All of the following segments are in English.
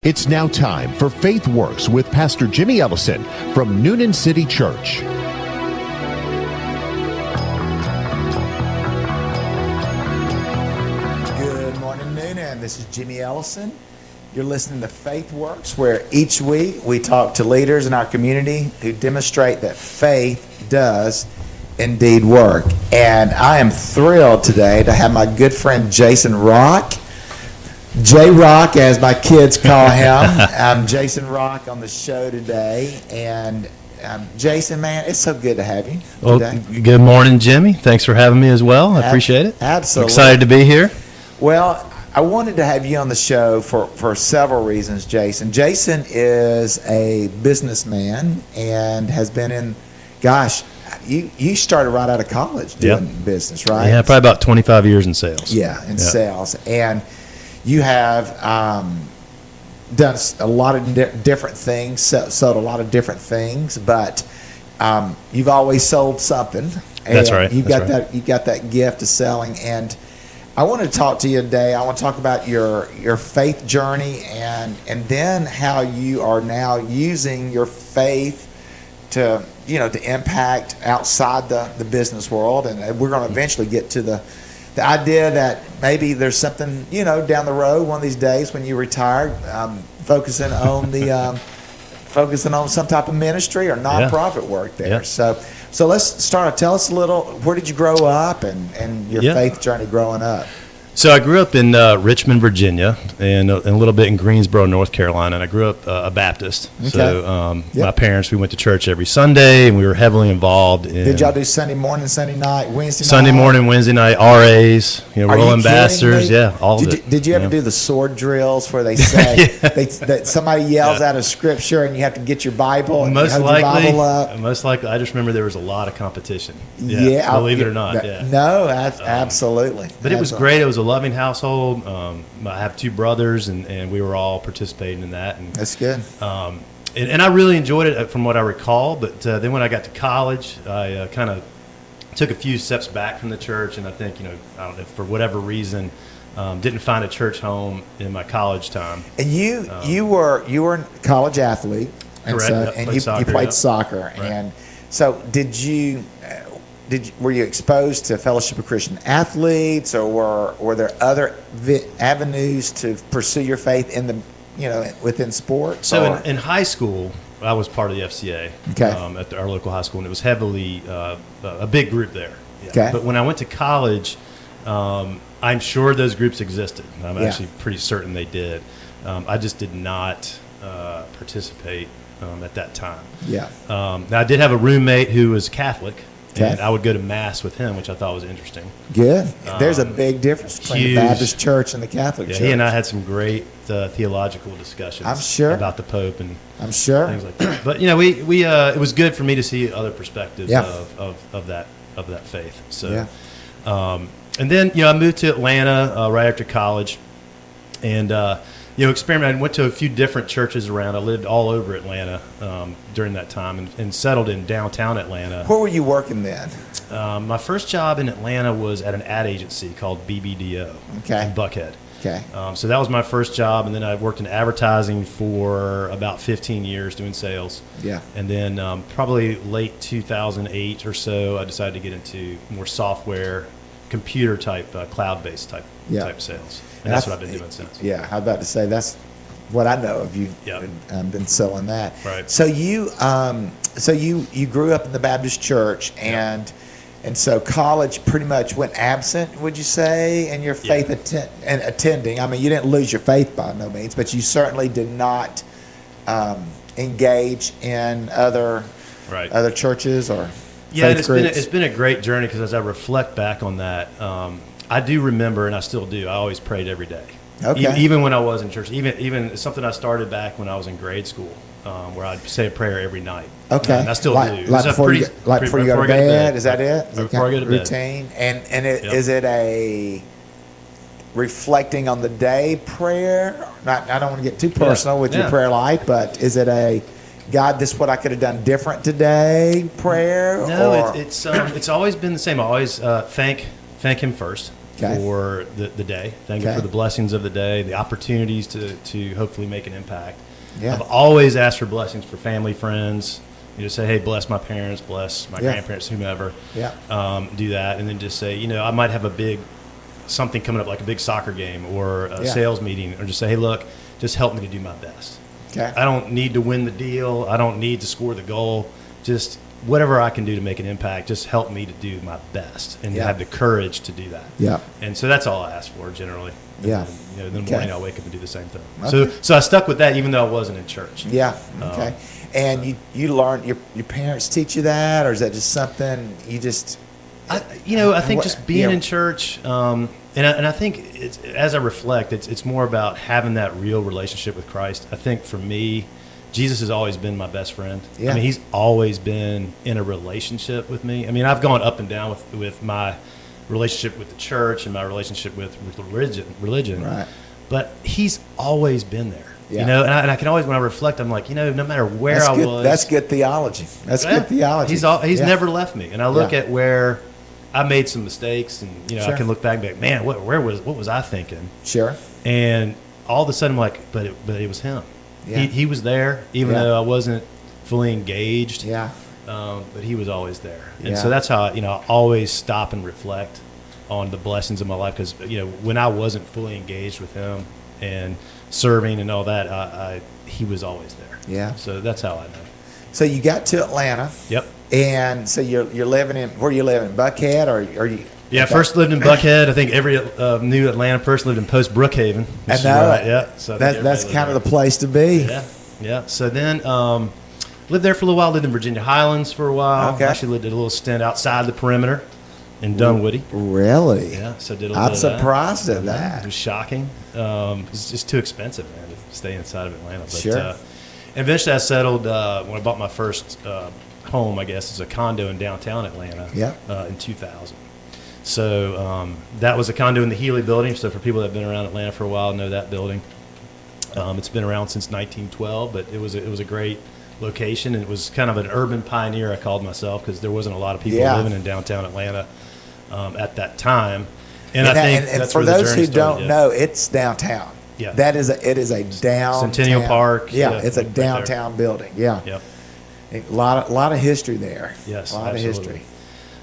It's now time for Faith Works with Pastor Jimmy Ellison from Noonan City Church. Good morning, Noonan. This is Jimmy Ellison. You're listening to Faith Works, where each week we talk to leaders in our community who demonstrate that faith does indeed work. And I am thrilled today to have my good friend Jason Rock, J-Rock as my kids call him, Jason Rock on the show today. And Jason, man, it's so good to have you today. Well, good morning, Jimmy. Thanks for having me as well. I appreciate it. Absolutely. Excited to be here. Well, I wanted to have you on the show for several reasons, Jason. Jason is a businessman and has been in, you started right out of college doing business, right? Yeah, probably about 25 years in sales. Yeah, in sales. And you have done a lot of different things, sold a lot of different things, but you've always sold something. That's right. You got that gift of selling. And I want to talk to you today. I want to talk about your faith journey and then how you are now using your faith to impact outside the business world. And we're going to eventually get to the idea that maybe there's something down the road one of these days when you retire, focusing on some type of ministry or nonprofit work there. Yeah. So let's start. Tell us a little. Where did you grow up and your faith journey growing up? So I grew up in Richmond, Virginia, and a little bit in Greensboro, North Carolina. And I grew up a Baptist. Okay. So my parents, we went to church every Sunday, and we were heavily involved in. Did y'all do Sunday morning, Sunday night, Wednesday night? Sunday morning, Wednesday night, RAs, rolling ambassadors, all of it. Did you ever do the sword drills where they say that somebody yells out of scripture and you have to get your Bible and hold your Bible up? Most likely, I just remember there was a lot of competition. Yeah, believe it or not. No, absolutely. But it was great. It was a loving household. I have two brothers, and we were all participating in that. And that's good. And I really enjoyed it from what I recall. But then when I got to college, I kind of took a few steps back from the church, and I think I don't know, for whatever reason, didn't find a church home in my college time. And you were a college athlete, and correct. You played soccer, right. And so were you exposed to Fellowship of Christian Athletes, or were there other avenues to pursue your faith in the within sports? So in high school, I was part of the FCA at our local high school, and it was heavily a big group there. Yeah. Okay. But when I went to college, I'm sure those groups existed. I'm actually pretty certain they did. I just did not participate at that time. Yeah. Now I did have a roommate who was Catholic. And I would go to Mass with him, which I thought was interesting. Good. There's a big difference between the Baptist Church and the Catholic Church. He and I had some great theological discussions. I'm sure. About the Pope and things like that. But we it was good for me to see other perspectives of that faith. So, and then I moved to Atlanta right after college, and experimented. I went to a few different churches around. I lived all over Atlanta during that time and settled in downtown Atlanta. Where were you working then? My first job in Atlanta was at an ad agency called BBDO in Buckhead. Okay. So that was my first job, and then I worked in advertising for about 15 years doing sales. Yeah. And then probably late 2008 or so, I decided to get into more software, computer type, cloud-based type sales. And that's what I've been doing since. Yeah, I'm about to say that's what I know of you. Yeah, been selling that. Right. So you grew up in the Baptist church, and so college pretty much went absent, would you say, in your faith attending? I mean, you didn't lose your faith by no means, but you certainly did not engage in other churches or. Yeah, and it's been a great journey, because as I reflect back on that. I do remember, and I still do, I always prayed every day. Okay. Even when I was in church. Even something I started back when I was in grade school, where I'd say a prayer every night. Okay. And I still do. Before you go to bed? Is that it? Before I go to bed. Routine? And is it a reflecting on the day prayer? I don't want to get too personal with your prayer life, but is it a, God, this is what I could have done different today prayer? No, it's always been the same. I always thank Him first. for the day. Thank Him for the blessings of the day, the opportunities to hopefully make an impact. Yeah. I've always asked for blessings for family, friends. You know, say, hey, bless my parents, bless my grandparents, whomever. Yeah. Do that, and then just say, you know, I might have something coming up, like a big soccer game or a sales meeting, or just say, hey, look, just help me to do my best. Okay. I don't need to win the deal. I don't need to score the goal. Just whatever I can do to make an impact, just help me to do my best and have the courage to do that. Yeah. And so that's all I ask for generally. Yeah. And, you know, in the morning I'll wake up and do the same thing. Okay. So I stuck with that even though I wasn't in church. Yeah. Okay. And you learned, your parents teach you that, or is that just something you just... I think just being in church, and I think as I reflect, it's more about having that real relationship with Christ. I think for me, Jesus has always been my best friend. Yeah. I mean, he's always been in a relationship with me. I mean, I've gone up and down with my relationship with the church and my relationship with religion. Right. But he's always been there. Yeah. You know, and I can always, when I reflect, I'm like, you know, no matter where I was. That's good theology. That's good theology. He's never left me. And I look at where I made some mistakes, and, you know, I can look back and be like, man, what was I thinking? Sure. And all of a sudden I'm like, but it was him. Yeah. He was there, even though I wasn't fully engaged. Yeah. But he was always there. And so that's how, you know, I always stop and reflect on the blessings of my life, because, you know, when I wasn't fully engaged with him and serving and all that, he was always there. Yeah. So that's how I know. So you got to Atlanta. Yep. And so you're living in, where you live in Buckhead, or you? Yeah, first lived in Buckhead. I think every new Atlanta person lived in Post Brookhaven. I know. Right. Yeah. So that's kind of the place to be. Yeah. Yeah. So then lived there for a little while. Lived in Virginia Highlands for a while. Okay. Actually did a little stint outside the perimeter in Dunwoody. Really? Yeah. So did a little. I'm surprised at that. It was shocking. It's just too expensive, man, to stay inside of Atlanta. But, sure. Eventually, I settled when I bought my first home. I guess it's a condo in downtown Atlanta. Yeah. In 2000. So that was a condo in the Healy building. So for people that have been around Atlanta for a while, know that building. It's been around since 1912, but it was a great location, and it was kind of an urban pioneer, I called myself, because there wasn't a lot of people living in downtown Atlanta at that time. And I think that's for those who don't know, it's downtown. Yeah, it is a downtown Centennial Park. Yeah, it's a downtown building. Yeah, yep. A lot of history there. Yes, a lot of history.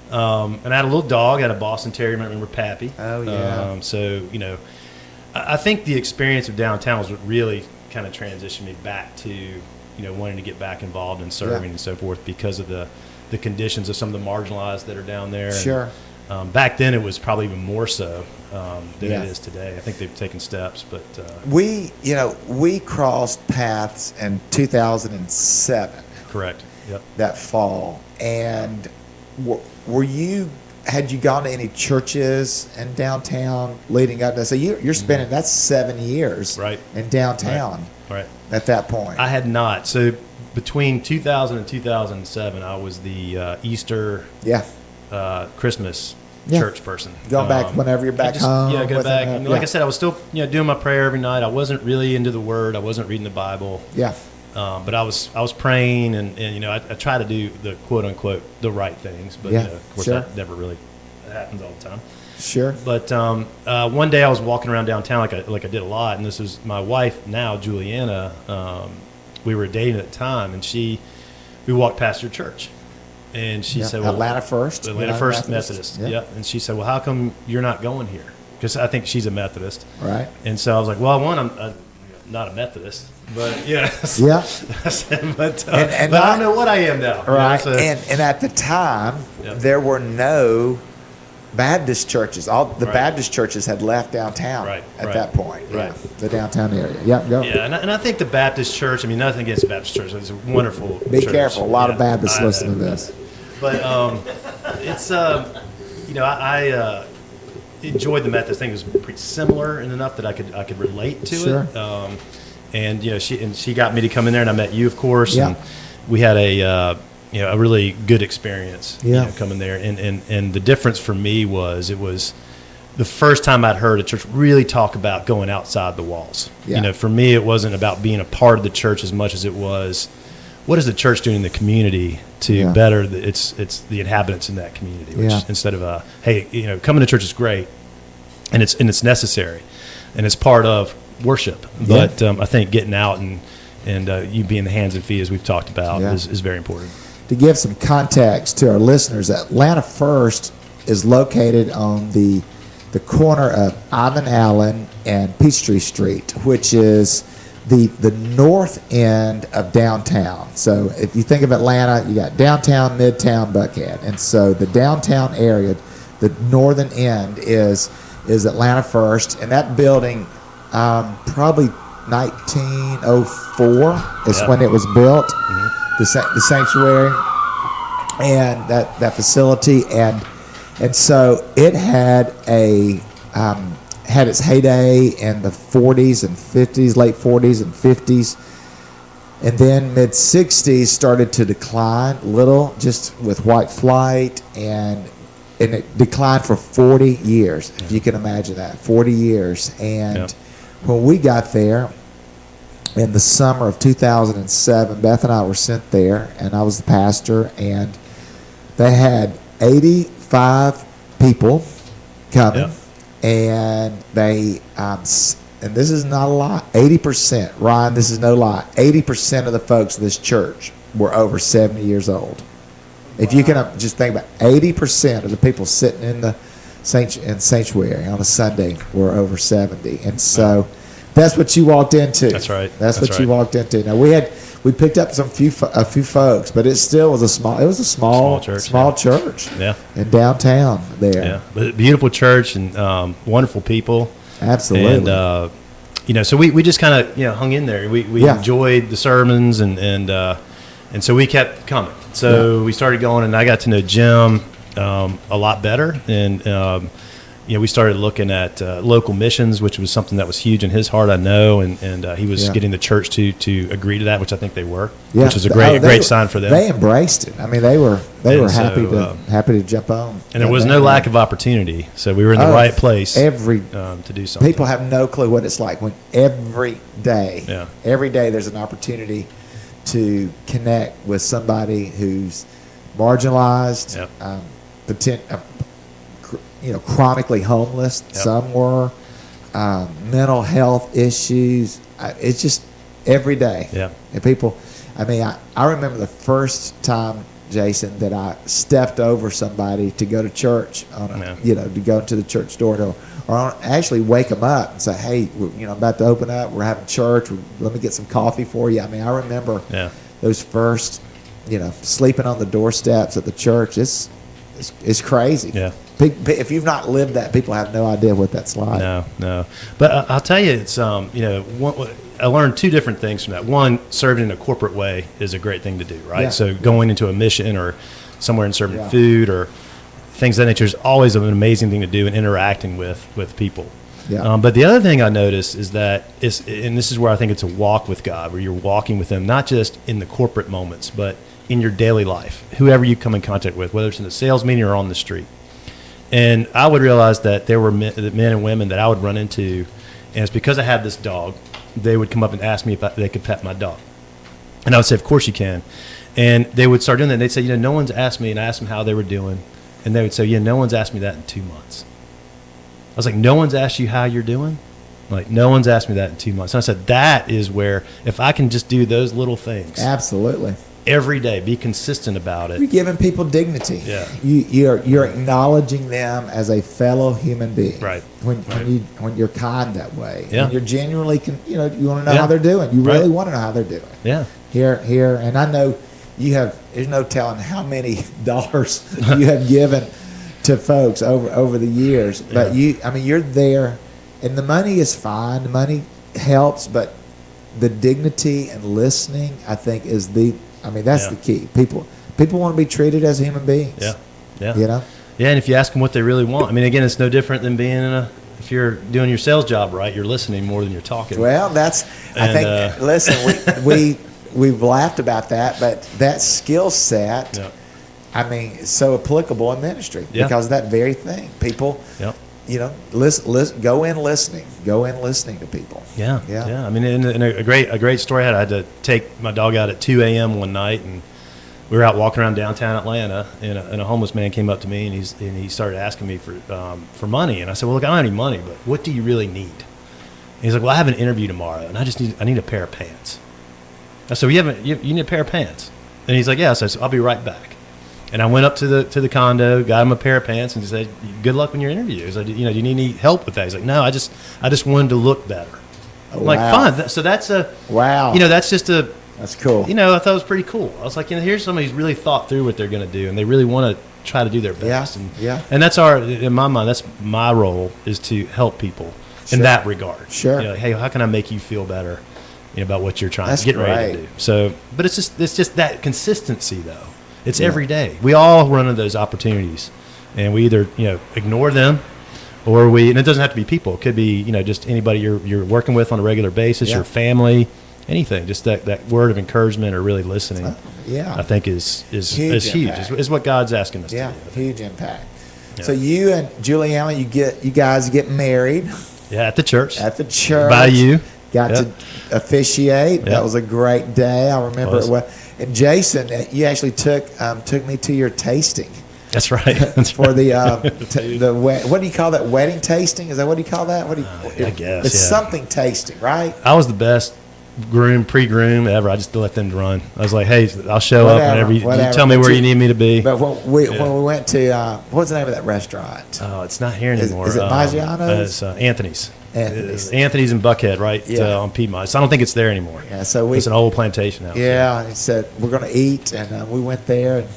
And I had a little dog. I had a Boston Terrier. Remember Pappy? Oh yeah. So you know, I think the experience of downtown was what really kind of transitioned me back to, you know, wanting to get back involved in serving and so forth, because of the conditions of some of the marginalized that are down there. Sure. And, back then, it was probably even more so than it is today. I think they've taken steps, but we crossed paths in 2007. Correct. Yep. That fall, and had you gone to any churches in downtown leading up to that? So you're spending that's 7 years in downtown right at that point. I had not. So between 2000 and 2007, I was the Easter Christmas church person. Going back whenever you're back home. Yeah, go back. And like I said, I was still doing my prayer every night. I wasn't really into the Word. I wasn't reading the Bible. Yeah. But I was praying, and you know, I try to do the quote unquote the right things, but you know, of course that never really happens all the time. Sure. But one day I was walking around downtown like I did a lot, and this was my wife now, Juliana. We were dating at the time, and we walked past her church, and she said, "Well, Atlanta First Methodist." Yeah. And she said, "Well, how come you're not going here?" Because I think she's a Methodist, right? And so I was like, "Well, I'm not a Methodist." But yeah, but I don't know what I am now. Right, you know, so. and at the time, there were no Baptist churches. All the Baptist churches had left downtown at that point. Right, the downtown area. Yeah, go. Yeah, and I think the Baptist church. I mean, nothing against the Baptist church. It's a wonderful. Be church. Careful. A lot of Baptists listen to this. But it's you know, I enjoyed the Methodist thing. It was pretty similar in enough that I could relate to it. And you know, she got me to come in there, and I met you, of course. Yeah. And we had a really good experience. Yeah. You know, coming there, and the difference for me was it was the first time I'd heard a church really talk about going outside the walls. Yeah. You know, for me, it wasn't about being a part of the church as much as it was, what is the church doing in the community to better it's the inhabitants in that community. Which instead of hey, you know, coming to church is great. and it's necessary, and it's part of worship. But I think getting out and you being the hands and feet, as we've talked about, is very important. To give some context to our listeners, Atlanta First is located on the corner of Ivan Allen and Peachtree Street, which is the north end of downtown. So if you think of Atlanta, you got downtown, midtown, Buckhead. And so the downtown area, the northern end is Atlanta First. And that building, probably 1904 is when it was built, the sanctuary and that facility. And so it had had its heyday in the 40s and 50s, late 40s and 50s. And then mid-60s started to decline a little, just with white flight, and it declined for 40 years, if you can imagine that, 40 years. And when we got there in the summer of 2007, Beth and I were sent there, and I was the pastor, and they had 85 people coming. And they, and this is not a lot, 80%, Ryan, this is no lie, 80% of the folks in this church were over 70 years old. If you can just think about 80% of the people sitting in the sanctuary on a Sunday were over 70. And so that's what you walked into. That's right. That's what you walked into. Now we picked up a few folks, but it still was a small church. Yeah. In downtown there. Yeah. But beautiful church and wonderful people. Absolutely. And so we just kind of hung in there. We enjoyed the sermons and so we kept coming. So we started going, and I got to know Jim a lot better, and we started looking at local missions, which was something that was huge in his heart, I know, and he was getting the church to agree to that, which I think they were, which was a great sign for them. They embraced it. I mean, they were happy to jump on. And there was no lack of opportunity, so we were in the right place to do something. People have no clue what it's like when every day there's an opportunity to connect with somebody who's marginalized, chronically homeless. Some were mental health issues. It's just every day. Yeah. And people, I remember the first time, Jason, that I stepped over somebody to go to church to go to the church door or actually wake them up and say, hey, I'm about to open up. We're having church. Let me get some coffee for you. I remember those first, sleeping on the doorsteps at the church. It's crazy. Yeah. If you've not lived that, people have no idea what that's like. No. But I'll tell you, it's I learned two different things from that. One, serving in a corporate way is a great thing to do, right? Yeah. So going into a mission or somewhere and serving food or things of that nature is always an amazing thing to do, and interacting with people. Yeah. But the other thing I noticed is that and this is where I think it's a walk with God, where you're walking with Him, not just in the corporate moments, but in your daily life, whoever you come in contact with, whether it's in a sales meeting or on the street. And I would realize that there were men and women that I would run into, and it's because I had this dog. They would come up and ask me if they could pet my dog. And I would say, of course you can. And they would start doing that. And they'd say, no one's asked me. And I asked them how they were doing. And they would say, no one's asked me that in 2 months. I was like, no one's asked you how you're doing? Like, no one's asked me that in 2 months. And I said, that is where, if I can just do those little things. Absolutely. Every day, be consistent about it. You're giving people dignity. Yeah. You're acknowledging them as a fellow human being. Right. When you're kind that way. Yeah. When you're genuinely, you want to know how they're doing. You really want to know how they're doing. Yeah. Here, and I know there's no telling how many dollars you have given to folks over the years. But you're there, and the money is fine. The money helps, but the dignity and listening, I think, is that's the key. People want to be treated as human beings. Yeah. Yeah, and if you ask them what they really want, again, it's no different than being if you're doing your sales job right, you're listening more than you're talking. Well, listen, we've laughed about that, but that skill set, is so applicable in ministry because of that very thing. People, listen, go in listening to people. Yeah. In a great story I had to take my dog out at 2 a.m. one night, and we were out walking around downtown Atlanta, and a homeless man came up to me, and he started asking me for money. And I said, well, look, I don't have any money, but what do you really need? And he's like, well, I have an interview tomorrow, and I need a pair of pants. I said, well, you need a pair of pants. And he's like, yeah. So I said, I'll be right back. And I went up to the condo, got him a pair of pants, and said, good luck in your interview. He's like, do you need any help with that? He's like, no, I just wanted to look better. I'm like, fine. So that's wow. That's just that's cool. I thought it was pretty cool. I was like, here's somebody who's really thought through what they're going to do, and they really want to try to do their best. And that's in my mind, that's my role, is to help people in that regard. Sure. Hey, how can I make you feel better about what you're trying to get ready to do? So, but it's just that consistency, though. It's every day. We all run into those opportunities, and we either ignore them, or and it doesn't have to be people. It could be just anybody you're working with on a regular basis, your family, anything. Just that word of encouragement or really listening. I think is huge. Is what God's asking us to do. Yeah, huge impact. Yeah. So you and Juliana, you guys get married. Yeah, at the church. By you. Got to officiate. That was a great day. I remember it well. And Jason, you actually took me to your tasting. That's right. For the what do you call that? Wedding tasting? Is that what you call that? I guess it's something tasting, right? I was the best pre-groom ever. I just let them run. I was like, hey, I'll show up whenever you tell me where you need me to be. But when we went to what's the name of that restaurant? Oh, it's not here anymore. Is it Maggiano's? It's Anthony's. Anthony's in Buckhead, right on Piedmont. So I don't think it's there anymore. Yeah, so it's an old plantation house. Yeah, and he said we're going to eat, and we went there and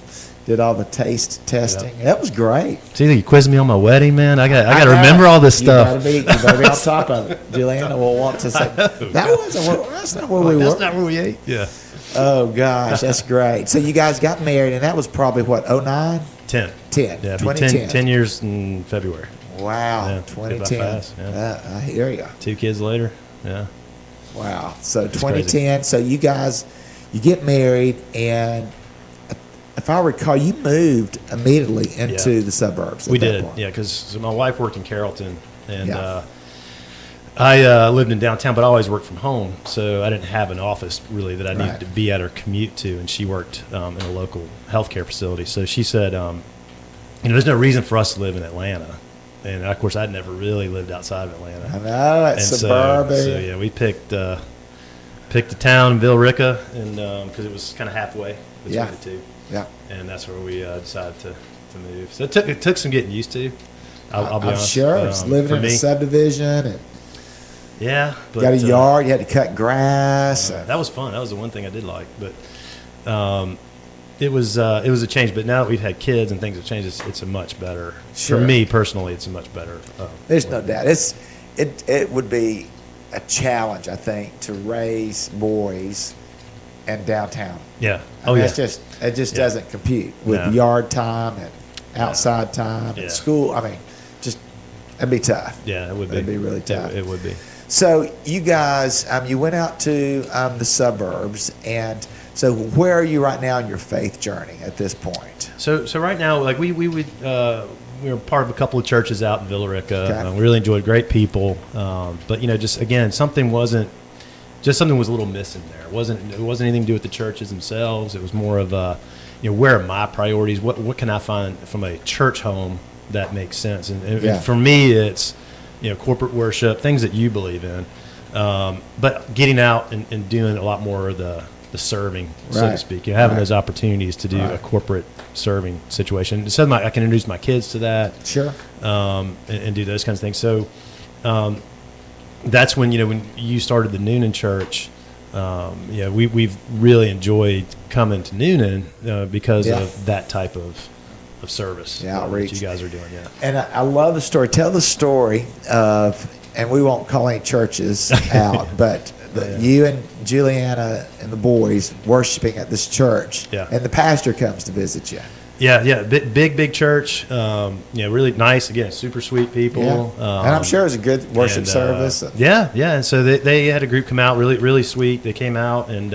did all the taste testing. That was great. See, you quizzed me on my wedding, man. I got to remember all this stuff. You better be on top of it. Juliana will want to say that's not where we were. That's not where we ate. Yeah. Oh gosh, that's great. So you guys got married, and that was probably what, 2009? 10. Yeah, 2010. 10 years in February. Wow, 2010. Fast, I hear you. 2 kids later. Yeah. Wow. So 2010. So you guys, you get married, and if I recall, you moved immediately into the suburbs. We did. Yeah, because my wife worked in Carrollton, and I lived in downtown, but I always worked from home, so I didn't have an office really that I needed to be at or commute to. And she worked in a local healthcare facility, so she said, there's no reason for us to live in Atlanta. And of course, I'd never really lived outside of Atlanta. I know, it's suburban. So we picked a town in Villarica, and because it was kind of halfway between the two. Yeah. And that's where we decided to move. So it took some getting used to. I'll be honest. I'm sure. It's living in a subdivision, and but, got a yard. You had to cut grass. That was fun. That was the one thing I did like, but. It was a change, but now that we've had kids and things have changed, it's a much better. Sure. For me personally, it's a much better. There's no doubt. It would be a challenge, I think, to raise boys in downtown. Yeah. It just doesn't compute with yard time and outside time and school. I mean, it'd be tough. Yeah, it would be. It'd be really tough. It would be. So you guys, you went out to the suburbs, and so where are you right now in your faith journey at this point? So right now, like we were part of a couple of churches out in Villarica. Okay. We really enjoyed, great people, but something was a little missing there. It wasn't anything to do with the churches themselves. It was more of where are my priorities? What can I find from a church home that makes sense? And for me, it's corporate worship, things that you believe in, but getting out and doing a lot more of the serving, so to speak. Having those opportunities to do a corporate serving situation. So I can introduce my kids to that. Sure. And do those kinds of things. So that's when when you started the Noonan Church. We've really enjoyed coming to Noonan because of that type of service outreach that you guys are doing. Yeah. And I love the story. Tell the story of, and we won't call any churches out, but you and Juliana and the boys worshiping at this church, and the pastor comes to visit you. Yeah, big church. Really nice. Again, super sweet people. Yeah. And I'm sure it was a good worship service. And so they had a group come out, really sweet. They came out, and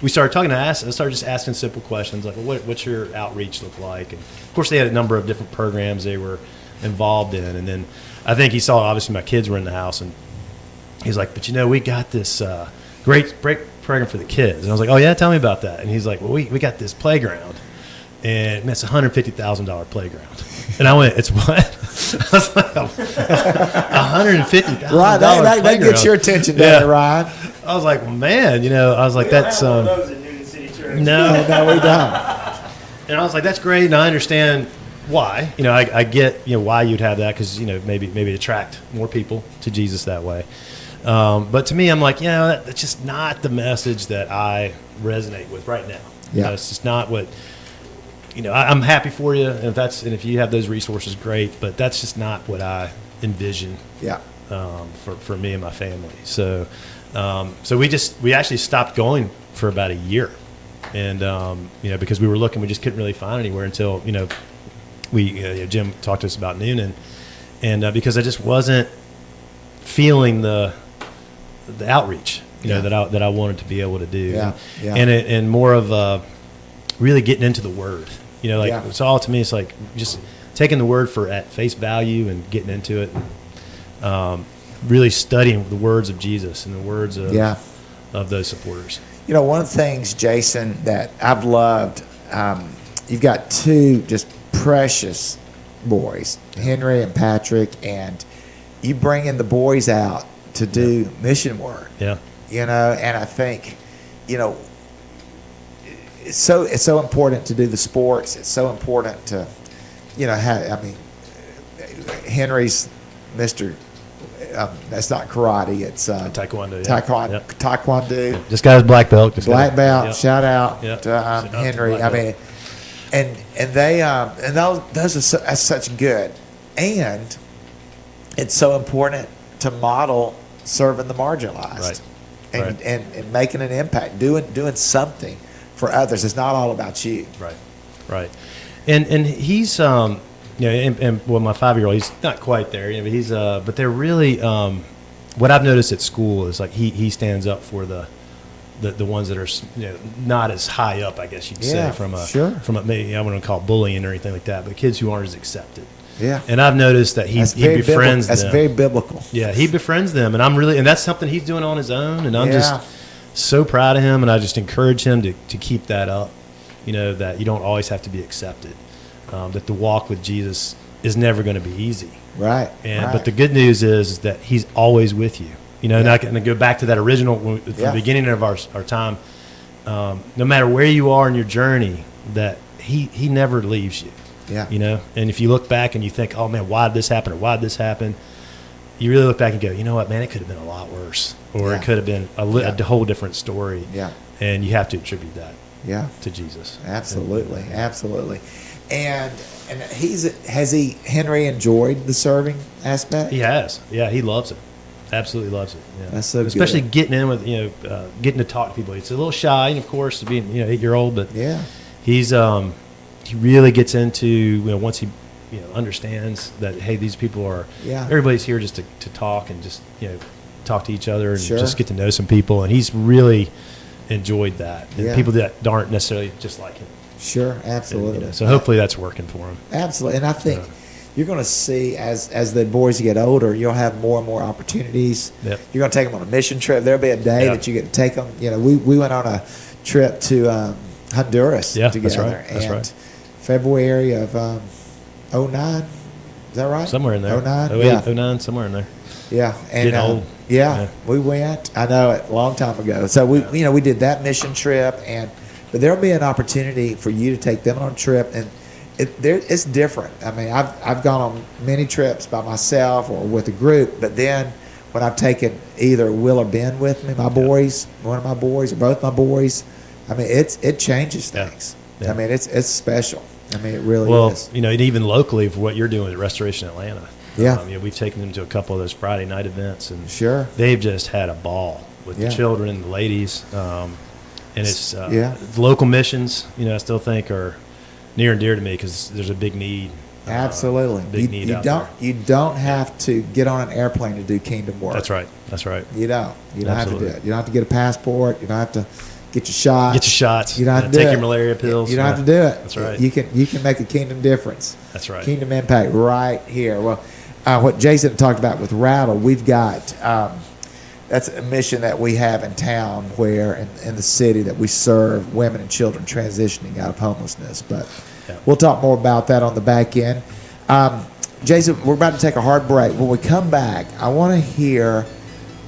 we started talking. I started just asking simple questions like, well, what's your outreach look like? And of course, they had a number of different programs they were involved in. And then I think he saw, obviously, my kids were in the house, and he's like, but we got this great program for the kids. And I was like, oh yeah, tell me about that. And he's like, well, we got this playground. And man, it's $150,000 playground. And I went, it's what? I was like, $150,000 Right, that gets your attention, doesn't it, Ryan? I was like, man, I was like, that's one of those in Newnan City Church. No, we don't. And I was like, that's great, and I understand why. I get why you'd have that, because maybe attract more people to Jesus that way. But to me, I'm like, that's just not the message that I resonate with right now. Yeah. It's just not what. I'm happy for you, and if you have those resources, great. But that's just not what I envision. Yeah. For me and my family. So we actually stopped going for about a year, and because we were looking, we just couldn't really find anywhere until Jim talked to us about Newnan, and because I just wasn't feeling the outreach that I wanted to be able to do, and more of really getting into the Word. It's all, to me, it's like just taking the Word at face value and getting into it, and really studying the words of Jesus and the words of those supporters. One of the things, Jason, that I've loved, you've got two just precious boys, Henry and Patrick, and you bring in the boys out to do mission work. Yeah. And I think, it's so important to do the sports. It's so important to, Henry's Mr. That's not karate. It's Taekwondo. Taekwondo. This guy's black belt. Black belt. Yep. Shout out Yep. to Henry. And they and those are that's such good, and it's so important to model serving the marginalized, Right. And making an impact, doing something for others. It's not all about you. Right. And he's and my 5-year-old, he's not quite there. But they're really what I've noticed at school is like he stands up for the ones that are not as high up, I guess you'd say, from maybe I wouldn't call it bullying or anything like that, but kids who aren't as accepted. Yeah. And I've noticed that he befriends them. That's very biblical. Yeah, he befriends them, and that's something he's doing on his own, and I'm just so proud of him, and I just encourage him to keep that up. That you don't always have to be accepted. That the walk with Jesus is never going to be easy. Right. But the good news is that he's always with you. And I can go back to that original from the beginning of our time. No matter where you are in your journey, that he never leaves you. Yeah. And if you look back and you think, oh man, why did this happen, or why did this happen? You really look back and go, you know what, man, it could have been a lot worse, or it could have been a whole different story. Yeah. And you have to attribute that. To Jesus. Absolutely. And has Henry enjoyed the serving aspect? He has. Yeah, he loves it. Absolutely loves it. Yeah. That's so good. Especially getting in with getting to talk to people. He's a little shy, of course, being 8-year-old, but he's he really gets into once he understands that, hey, these people are everybody's here just to talk and just talk to each other and just get to know some people, and he's really enjoyed that. And people that aren't necessarily just like him. Sure, absolutely. And, so hopefully that's working for him. Absolutely, and I think you're going to see as the boys get older, you'll have more and more opportunities. Yep. You're going to take them on a mission trip. There'll be a day that you get to take them. We went on a trip to Honduras together. That's right. February of 09. Is that right? Somewhere in there. 09? 08, 09, somewhere in there. Yeah. And, getting old. We went. I know it a long time ago. So we did that mission trip, but there'll be an opportunity for you to take them on a trip, and it's different. I mean, I've gone on many trips by myself or with a group, but then when I've taken either Will or Ben with me, my boys, one of my boys or both my boys, I mean, it changes things. I mean, it's special. I mean, it really is. And even locally for what you're doing at Restoration Atlanta. We've taken them to a couple of those Friday night events, and they've just had a ball with the children and the ladies. And it's local missions. I still think are near and dear to me because there's a big need. Absolutely, big need out there. You don't have to get on an airplane to do kingdom work. That's right. You don't have to do it. You don't have to get a passport. You don't have to get your shots. You don't have to take your malaria pills. You don't have to do it. That's right. You can make a kingdom difference. That's right. Kingdom impact right here. Well, what Jason talked about with Rattle, we've got that's a mission that we have in town, where in the city that we serve women and children transitioning out of homelessness. But we'll talk more about that on the back end. Jason, we're about to take a hard break. When we come back, I want to hear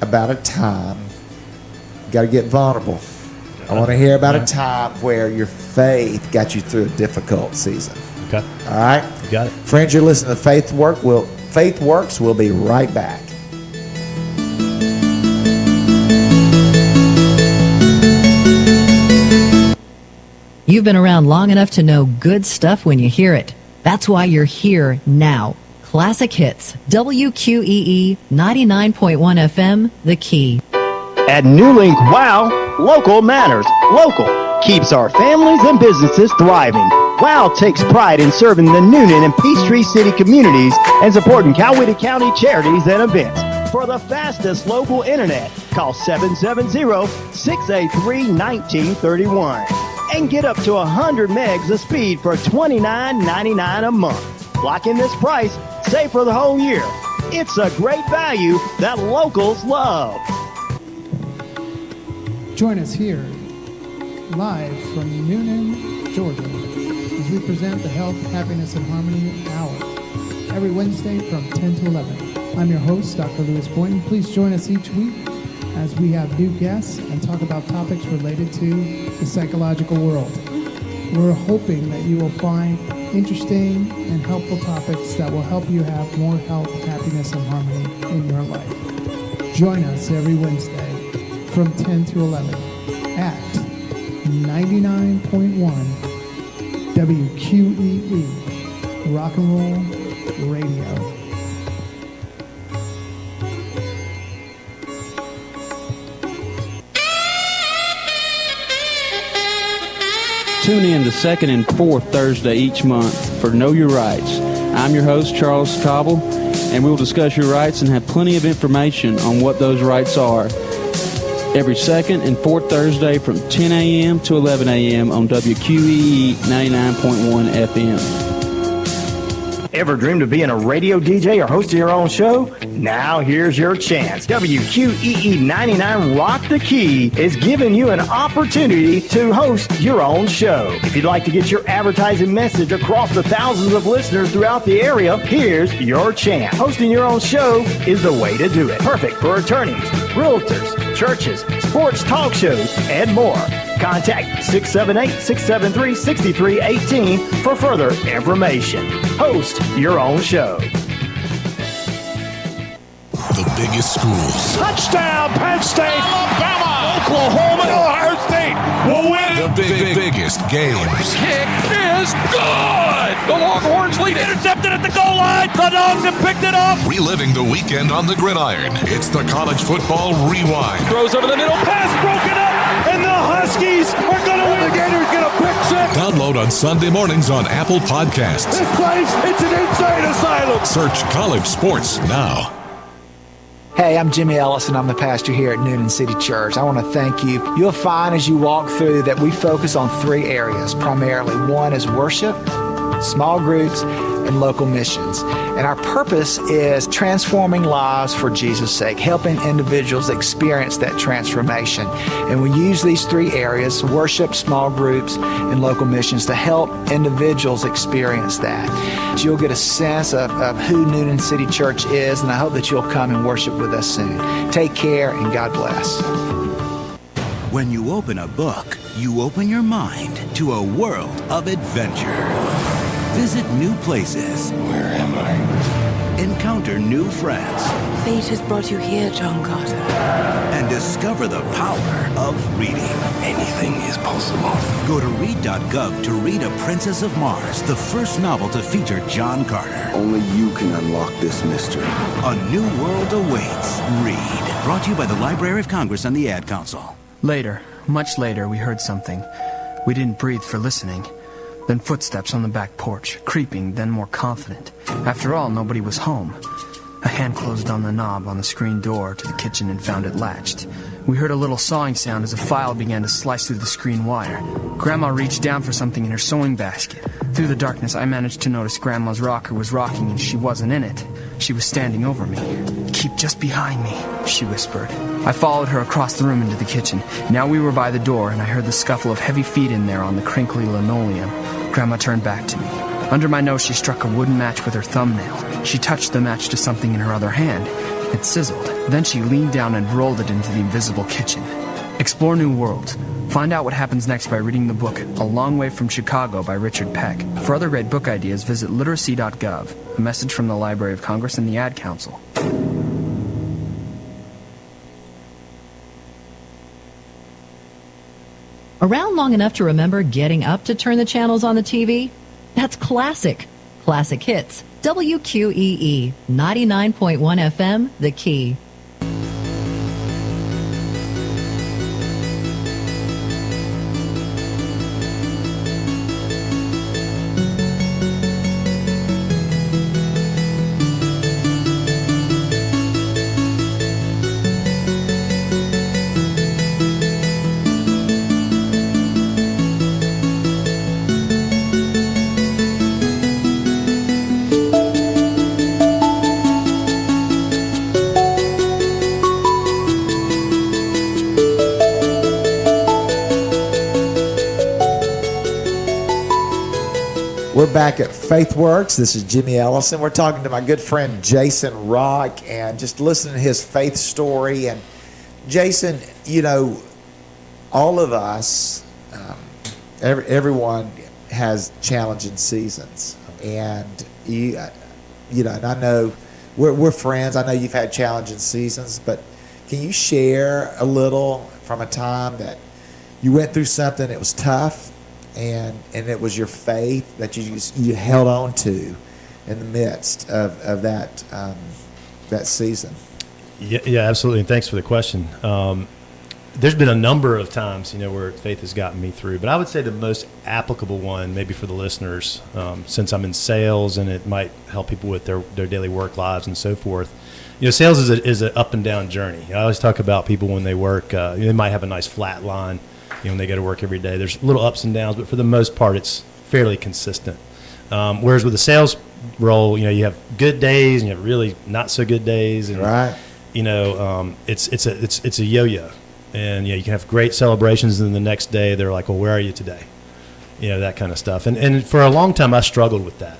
about a time. You got to get vulnerable. I want to hear about a time where your faith got you through a difficult season. Okay. All right? You got it. Friends, you're listening to Faith Works. We'll be right back. You've been around long enough to know good stuff when you hear it. That's why you're here now. Classic Hits, WQEE 99.1 FM, The Key. At Newlink WOW, local matters. Local keeps our families and businesses thriving. WOW takes pride in serving the Newnan and Peachtree City communities and supporting Coweta County charities and events. For the fastest local internet, call 770-683-1931 and get up to 100 megs of speed for $29.99 a month. Lock in this price, save for the whole year. It's a great value that locals love. Join us here, live from Newnan, Georgia, as we present the Health, Happiness, and Harmony Hour, every Wednesday from 10 to 11. I'm your host, Dr. Lewis Boynton. Please join us each week as we have new guests and talk about topics related to the psychological world. We're hoping that you will find interesting and helpful topics that will help you have more health, happiness, and harmony in your life. Join us every Wednesday from 10 to 11 at 99.1 WQEE Rock and Roll Radio. Tune in the second and fourth Thursday each month for Know Your Rights. I'm your host, Charles Cobble, and we will discuss your rights and have plenty of information on what those rights are. Every second and fourth Thursday from 10 a.m. to 11 a.m. on WQEE 99.1 FM. Ever dreamed of being a radio DJ or hosting your own show? Now here's your chance. WQEE 99 Rock the Key is giving you an opportunity to host your own show. If you'd like to get your advertising message across the thousands of listeners throughout the area, here's your chance. Hosting your own show is the way to do it. Perfect for attorneys, realtors, churches, sports talk shows, and more. Contact 678-673-6318 for further information. Host your own show. The biggest schools. Touchdown, Penn State! Alabama! Oklahoma! Ohio State! Will win it! The biggest games. Kick is good! The Longhorns lead. Intercepted at the goal line. The Dogs have picked it up. Reliving the weekend on the gridiron. It's the College Football Rewind. Throws over the middle. Pass broken up. And the Huskies are going to win. The Gators get a pick six. Download on Sunday mornings on Apple Podcasts. This place, it's an insane asylum. Search College Sports now. Hey, I'm Jimmy Ellison. I'm the pastor here at Newnan City Church. I want to thank you. You'll find as you walk through that we focus on three areas primarily. One is worship, small groups, and local missions. And our purpose is transforming lives for Jesus' sake, helping individuals experience that transformation. And we use these three areas, worship, small groups, and local missions, to help individuals experience that. You'll get a sense of who Newnan City Church is, and I hope that you'll come and worship with us soon. Take care, and God bless. When you open a book, you open your mind to a world of adventure. Visit new places. Where am I? Encounter new friends. Fate has brought you here, John Carter. And discover the power of reading. Anything is possible. Go to read.gov to read A Princess of Mars, the first novel to feature John Carter. Only you can unlock this mystery. A new world awaits. Read. Brought to you by the Library of Congress and the Ad Council. Later, much later, we heard something. We didn't breathe for listening. Then footsteps on the back porch, creeping, then more confident. After all, nobody was home. A hand closed on the knob on the screen door to the kitchen and found it latched. We heard a little sawing sound as a file began to slice through the screen wire. Grandma reached down for something in her sewing basket. Through the darkness, I managed to notice Grandma's rocker was rocking and she wasn't in it. She was standing over me. "Keep just behind me," she whispered. I followed her across the room into the kitchen. Now we were by the door, and I heard the scuffle of heavy feet in there on the crinkly linoleum. Grandma turned back to me. Under my nose, she struck a wooden match with her thumbnail. She touched the match to something in her other hand. It sizzled. Then she leaned down and rolled it into the invisible kitchen. Explore new worlds. Find out what happens next by reading the book A Long Way from Chicago by Richard Peck. For other great book ideas, visit literacy.gov. A message from the Library of Congress and the Ad Council. Around long enough to remember getting up to turn the channels on the TV? That's classic. Classic Hits. WQEE 99.1 FM, The Key. We're back at Faith Works. This is Jimmy Ellison. We're talking to my good friend Jason Rock and just listening to his faith story. And Jason, you know, all of us, everyone has challenging seasons. And you know, and I know we're friends. I know you've had challenging seasons, but can you share a little from a time that you went through something that was tough? And it was your faith that you held on to in the midst of that season. Yeah, absolutely. And thanks for the question. There's been a number of times, you know, where faith has gotten me through, but I would say the most applicable one, maybe for the listeners, since I'm in sales and it might help people with their daily work lives and so forth. You know, sales is an up and down journey. I always talk about people when they work, they might have a nice flat line. You know, when they go to work every day, there's little ups and downs, but for the most part, it's fairly consistent. Whereas with the sales role, you know, you have good days and you have really not so good days, and right. You know, it's a yo-yo, and you know, you can have great celebrations, and then the next day they're like, "Well, where are you today?" You know, that kind of stuff. And for a long time, I struggled with that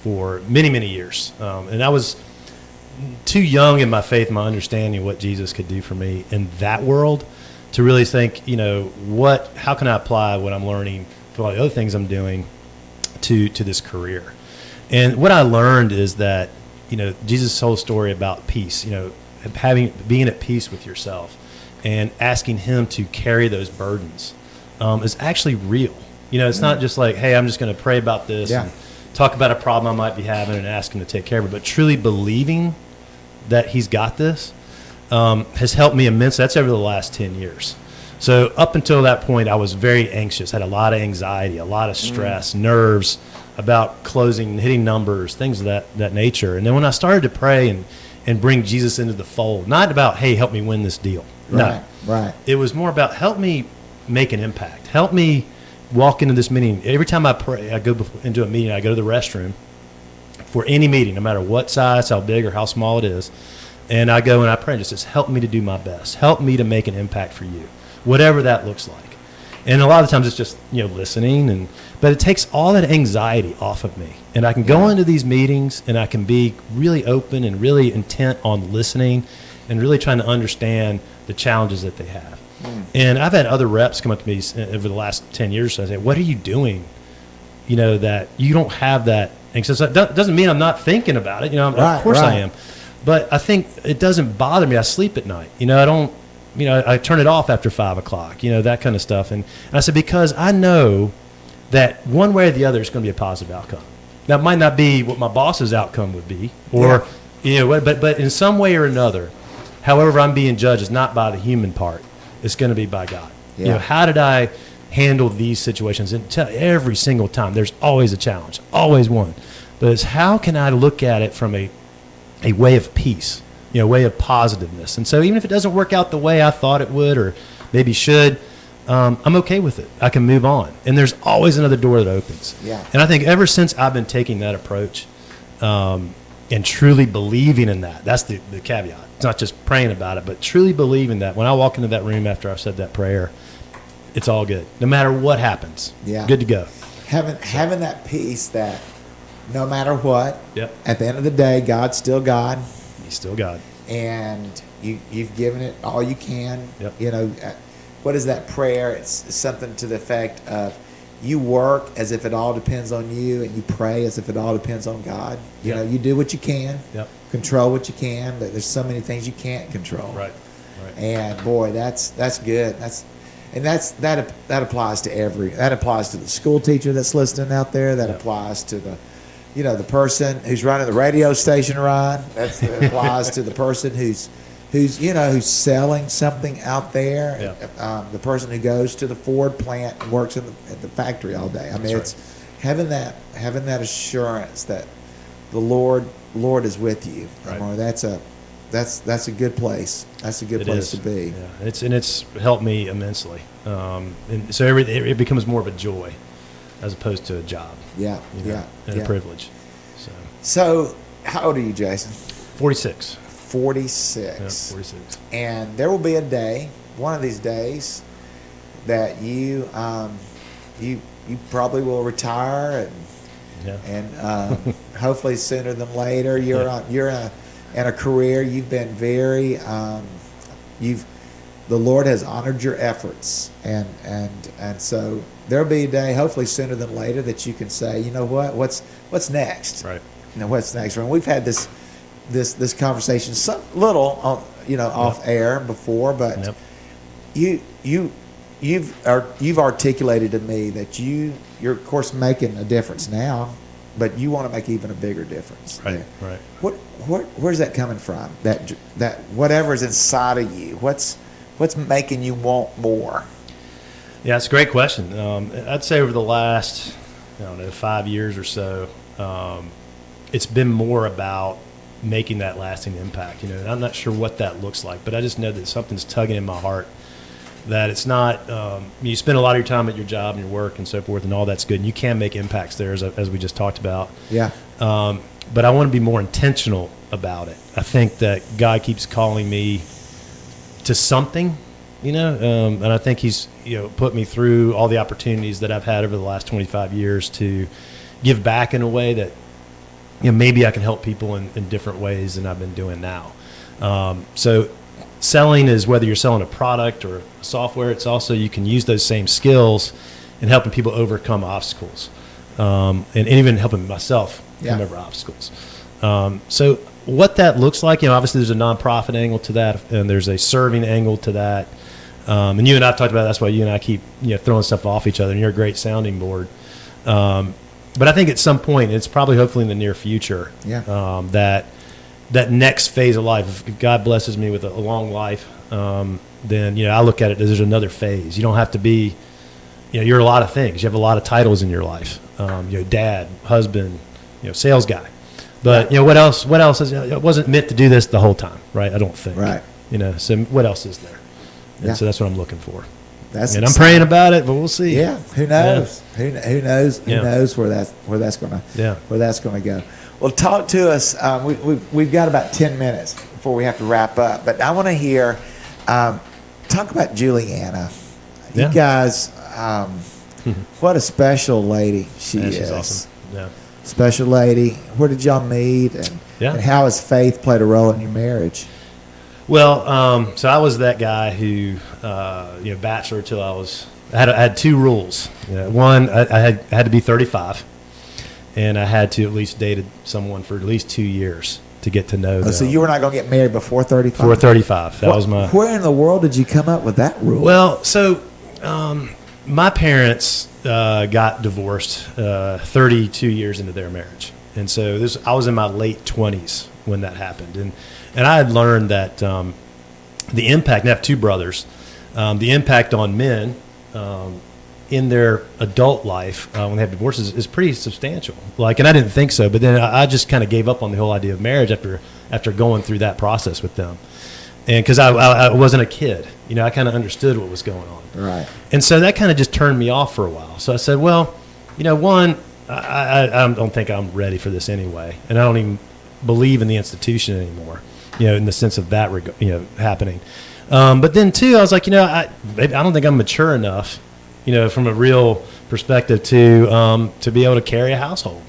for many years, and I was too young in my faith, my understanding of what Jesus could do for me in that world, to really think, you know, how can I apply what I'm learning for all the other things I'm doing to this career? And what I learned is that, you know, Jesus' whole story about peace, you know, being at peace with yourself and asking him to carry those burdens is actually real. You know, it's not just like, hey, I'm just going to pray about this and talk about a problem I might be having and ask him to take care of it, but truly believing that he's got this has helped me immensely. That's over the last 10 years. So up until that point, I was very anxious, had a lot of anxiety, a lot of stress, nerves about closing, hitting numbers, things of that nature. And then when I started to pray and bring Jesus into the fold, not about, hey, help me win this deal. Right. It was more about, help me make an impact. Help me walk into this meeting. Every time I pray, I go into a meeting, I go to the restroom for any meeting, no matter what size, how big or how small it is. And I go and I pray and just says, help me to do my best. Help me to make an impact for you, whatever that looks like. And a lot of times it's just, you know, listening, but it takes all that anxiety off of me. And I can go into these meetings and I can be really open and really intent on listening and really trying to understand the challenges that they have. And I've had other reps come up to me over the last 10 years. So I say, what are you doing, you know, that you don't have that anxiety? That doesn't mean I'm not thinking about it. You know, of course I am. But I think it doesn't bother me. I sleep at night. You know, I don't, you know, I turn it off after 5 o'clock, you know, that kind of stuff. And I said, because I know that one way or the other is going to be a positive outcome. Now, it might not be what my boss's outcome would be, or, you know, but in some way or another, however I'm being judged is not by the human part. It's going to be by God. You know, how did I handle these situations? And every single time, there's always a challenge, always one. But it's how can I look at it from a way of peace, you know, a way of positiveness. And so even if it doesn't work out the way I thought it would or maybe should, I'm okay with it. I can move on. And there's always another door that opens. Yeah. And I think ever since I've been taking that approach and truly believing in that, that's the caveat. It's not just praying about it, but truly believing that when I walk into that room after I've said that prayer, it's all good. No matter what happens, good to go. Having that peace that no matter what, Yep. at the end of the day, God's still God. He's still God. And you've given it all you can. Yep. You know, what is that prayer? It's something to the effect of you work as if it all depends on you, and you pray as if it all depends on God. You know, you do what you can, control what you can, but there's so many things you can't control. Right. And boy, that's good. That applies to that applies to the school teacher that's listening out there. That applies to the person who's running the radio station, Ron. That applies to the person who's selling something out there. The person who goes to the Ford plant and works at the factory all day. I mean, it's having that assurance that the Lord is with you. Right. I mean, that's a good place. That's a good place to be. Yeah. It's helped me immensely. And so it becomes more of a joy as opposed to a job. Yeah. And a privilege. So how old are you, Jason? 46. 46. Yeah, 46. And there will be a day, one of these days, that you probably will retire, and hopefully sooner than later. You're in a career you've been very the Lord has honored your efforts, and so there'll be a day, hopefully sooner than later, that you can say, you know what's next? Right. You know what's next? And we've had this conversation off air before, but you've articulated to me that you're of course making a difference now, but you want to make even a bigger difference. Right. Where's that coming from? That whatever's inside of you, what's making you want more? Yeah, it's a great question. I'd say over the last 5 years or so, it's been more about making that lasting impact. And I'm not sure what that looks like, but I just know that something's tugging in my heart. That it's not you spend a lot of your time at your job and your work and so forth, and all that's good, and you can make impacts there, as we just talked about. Yeah. But I want to be more intentional about it. I think that God keeps calling me to something, and I think He's put me through all the opportunities that I've had over the last 25 years to give back in a way that maybe I can help people in different ways than I've been doing now. So selling is whether you're selling a product or software. It's also you can use those same skills in helping people overcome obstacles, and even helping myself come over obstacles. So what that looks like, obviously there's a nonprofit angle to that, and there's a serving angle to that. And you and I have talked about it. That's why you and I keep throwing stuff off each other, and you're a great sounding board. But I think at some point, it's probably hopefully in the near future, that next phase of life, if God blesses me with a long life, then I look at it as there's another phase. You don't have to be, you're a lot of things. You have a lot of titles in your life. Dad, husband, sales guy. But what else? What else is? It wasn't meant to do this the whole time, right? I don't think. Right. So what else is there? And so that's what I'm looking for. And I'm praying about it, but we'll see. Yeah. Who knows? Who knows? Who knows where that's gonna go? Well, talk to us. We've got about 10 minutes before we have to wrap up, but I want to hear. Talk about Juliana. You guys, what a special lady she is. She's awesome. Yeah. Special lady. Where did y'all meet, and how has faith played a role in your marriage? Well, so I was that guy who, bachelor till I had two rules. One, I had to be 35, and I had to at least dated someone for at least 2 years to get to know them. So you were not going to get married before 35? Before 35. That was my... Where in the world did you come up with that rule? Well, so my parents got divorced 32 years into their marriage. And so I was in my late 20s when that happened. And I had learned that the impact, and I have two brothers, the impact on men in their adult life when they have divorces is pretty substantial. And I didn't think so, but then I just kind of gave up on the whole idea of marriage after going through that process with them. And because I wasn't a kid, I kind of understood what was going on. Right. And so that kind of just turned me off for a while. So I said, well, one, I don't think I'm ready for this anyway. And I don't even believe in the institution anymore, in the sense of that, happening. But then two, I was like, I don't think I'm mature enough, from a real perspective to be able to carry a household,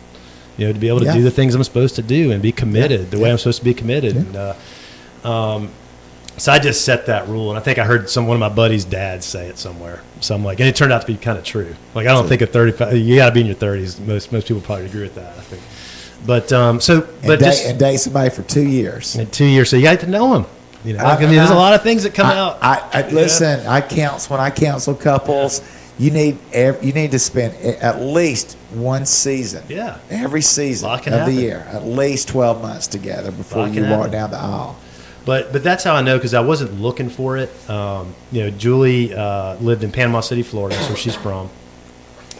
to be able to do the things I'm supposed to do and be committed the way I'm supposed to be committed. Yeah. And so I just set that rule, and I think I heard one of my buddies' dads say it somewhere. So I'm like, and it turned out to be kind of true. Like, I don't think at 35, you got to be in your 30s. Most people probably agree with that, I think. But and date somebody for 2 years. In 2 years, so you got to know them. There's a lot of things that come out. Listen, when I counsel couples, you need to spend at least one season. Yeah. Every season of the year, at least 12 months together before you walk down the aisle. But that's how I know, because I wasn't looking for it. Julie lived in Panama City, Florida, that's where she's from.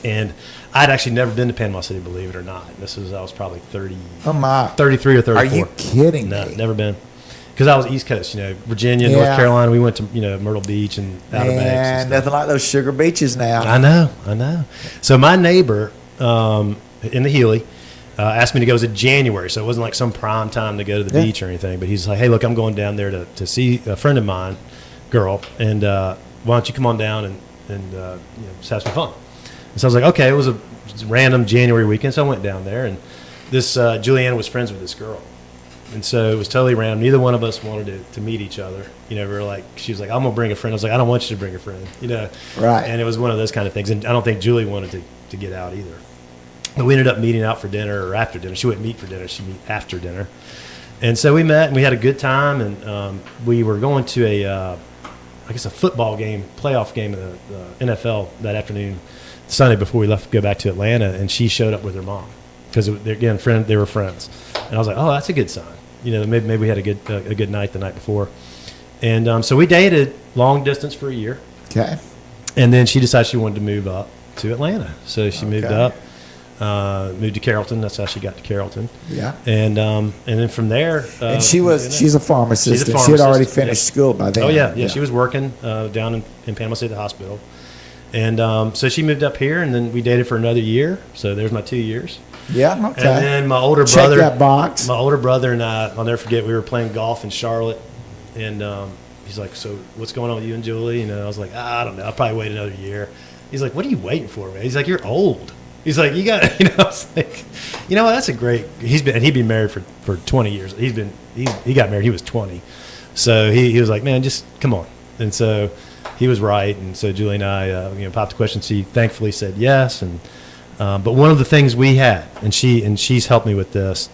And I'd actually never been to Panama City, believe it or not. I was probably 33 or 34. Are you kidding me? No, never been. Because I was East Coast, Virginia, North Carolina. We went to, Myrtle Beach and Outer Banks. And nothing like those sugar beaches now. I know. So my neighbor in the Healy asked me to go. It was in January, so it wasn't like some prime time to go to the beach or anything. But he's like, hey, look, I'm going down there to see a friend of mine, girl, and why don't you come on down and just have some fun. And so I was like, okay. It was a random January weekend, so I went down there, and this Julianne was friends with this girl. And so it was totally random. Neither one of us wanted to meet each other. We were like, she was like, I'm going to bring a friend. I was like, I don't want you to bring a friend, Right. And it was one of those kind of things. And I don't think Julie wanted to get out either. But we ended up meeting out for dinner or after dinner. She wouldn't meet for dinner. She'd meet after dinner. And so we met and we had a good time. And we were going to a football game, playoff game in the NFL that afternoon, Sunday before we left to go back to Atlanta. And she showed up with her mom because, again, they were friends. And I was like, oh, that's a good sign. Maybe we had a good night the night before. And so we dated long distance for a year. Okay. And then she decided she wanted to move up to Atlanta. So she moved up, moved to Carrollton. That's how she got to Carrollton. Yeah. And then from there. And she's a pharmacist. She had already finished school by then. Oh, yeah. She was working down in Panama City Hospital. And so she moved up here, and then we dated for another year. So there's my 2 years. Yeah, okay. And then my older Check brother. that box. My older brother and I'll never forget, we were playing golf in Charlotte, and he's like, so what's going on with you and Julie? I was like, I don't know. I'll probably wait another year. He's like, what are you waiting for, man? He's like, you're old. He's like, you got, I was like, what? That's a great, he'd been married for 20 years. He got married, he was 20. So he was like, man, just come on. And so he was right. And so Julie and I, popped the question. She thankfully said yes. And, but one of the things we had, and she's helped me with this,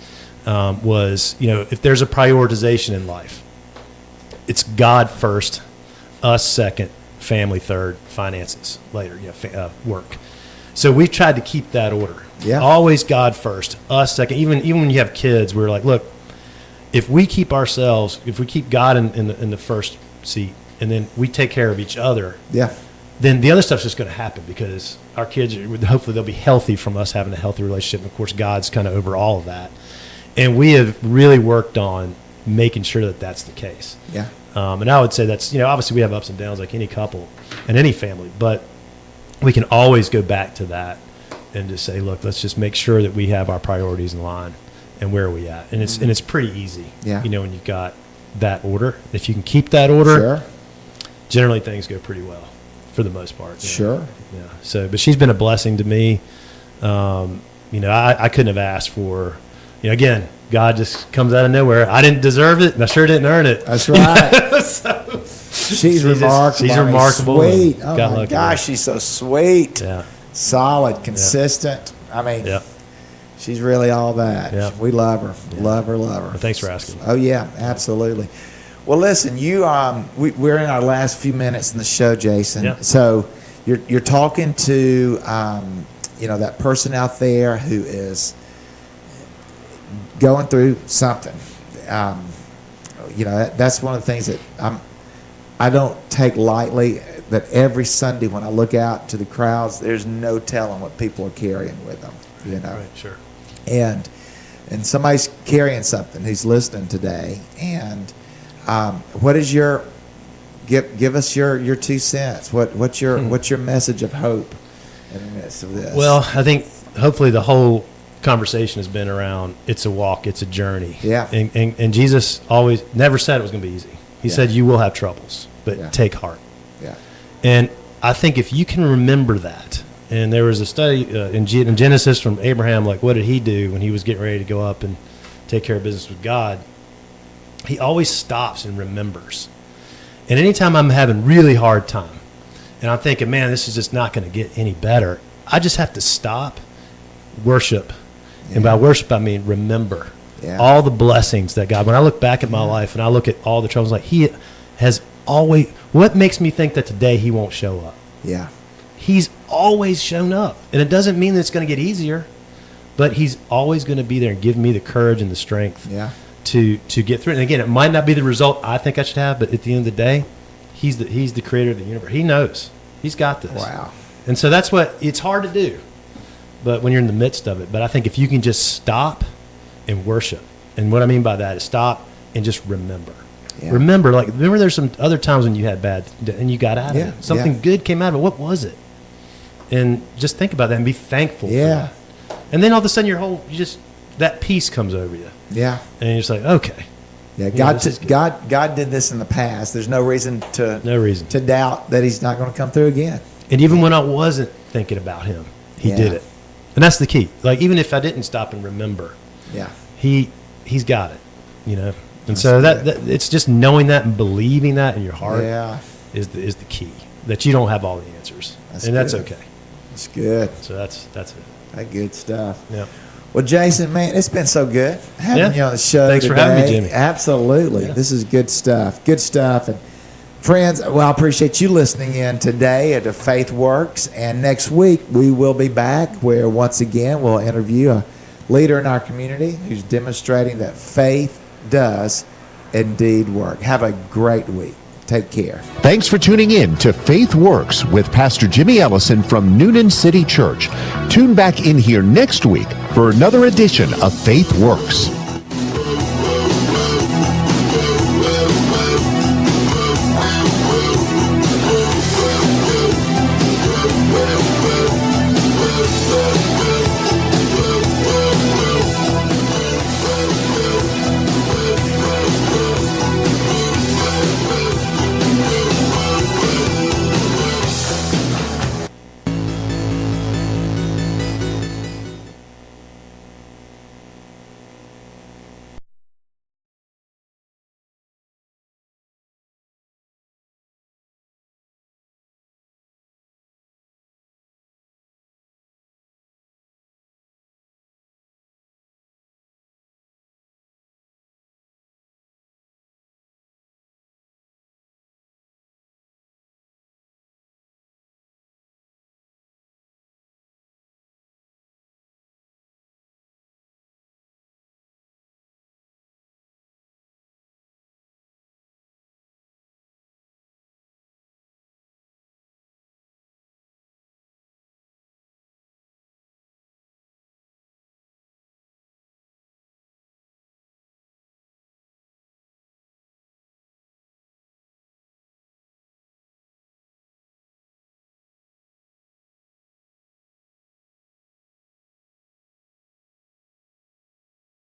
was, if there's a prioritization in life, it's God first, us second, family third, finances later, work. So we've tried to keep that order. Yeah. Always God first, us second. Even when you have kids, we're like, look, if we keep God in the first seat, and then we take care of each other, then the other stuff's just going to happen, because our kids, hopefully they'll be healthy from us having a healthy relationship. And of course, God's kind of over all of that. And we have really worked on making sure that that's the case. Yeah. And I would say that's, obviously we have ups and downs like any couple and any family, but we can always go back to that and just say, look, let's just make sure that we have our priorities in line and where are we at. And it's pretty easy, when you've got that order. If you can keep that order, generally things go pretty well for the most part. Sure. Yeah. So, but she's been a blessing to me. I couldn't have asked for, again, God just comes out of nowhere. I didn't deserve it, and I sure didn't earn it. That's right. She's remarkable. She's remarkable. Sweet. Oh my gosh, she's so sweet. Yeah. Solid, consistent. Yeah. I mean, she's really all that. Yeah. We love her. Yeah. Love her. Well, thanks for asking. Oh yeah, absolutely. Well, listen, we're in our last few minutes in the show, Jason. Yeah. So you're talking to that person out there who is going through something. That's one of the things that I don't take lightly. That every Sunday when I look out to the crowds, there's no telling what people are carrying with them. Right, sure. And somebody's carrying something who's listening today, and what is your give us your 2 cents? What's your message of hope in the midst of this? Well, I think hopefully the whole conversation has been around it's a walk, it's a journey. Yeah. And Jesus always never said it was going to be easy. He said you will have troubles, but take heart. Yeah. And I think if you can remember that, and there was a study in Genesis from Abraham, like what did he do when he was getting ready to go up and take care of business with God? He always stops and remembers. And anytime I'm having really hard time and I'm thinking, man, this is just not going to get any better, I just have to stop, worship. Yeah. And by worship, I mean remember all the blessings that God, when I look back at my life and I look at all the troubles, like he has always, what makes me think that today he won't show up? Yeah. He's always shown up. And it doesn't mean that it's going to get easier, but he's always going to be there and give me the courage and the strength to get through it. And again, it might not be the result I think I should have, but at the end of the day, he's the creator of the universe. He knows. He's got this. Wow. And so that's what, it's hard to do, but when you're in the midst of it. But I think if you can just stop and worship, and what I mean by that is stop and just remember. Yeah. Remember there's some other times when you had bad, and you got out of it. Something good came out of it. What was it? And just think about that and be thankful for that. And then all of a sudden that peace comes over you. Yeah. And you're just like, okay. Yeah, God did this in the past. There's no reason to doubt that he's not going to come through again. And even when I wasn't thinking about him, he did it. And that's the key. Like even if I didn't stop and remember, he's got it, And that's so that it's just knowing that and believing that in your heart is the key. That you don't have all the answers. That's okay. That's good. So that's it. That good stuff. Yeah. Well, Jason, man, it's been so good having you on the show. Thanks for having me, Jimmy. Absolutely. Yeah. This is good stuff. Good stuff. And friends, I appreciate you listening in today at Faith Works. And next week, we will be back where, once again, we'll interview a leader in our community who's demonstrating that faith does indeed work. Have a great week. Take care. Thanks for tuning in to Faith Works with Pastor Jimmy Ellison from Noonan City Church. Tune back in here next week for another edition of Faith Works.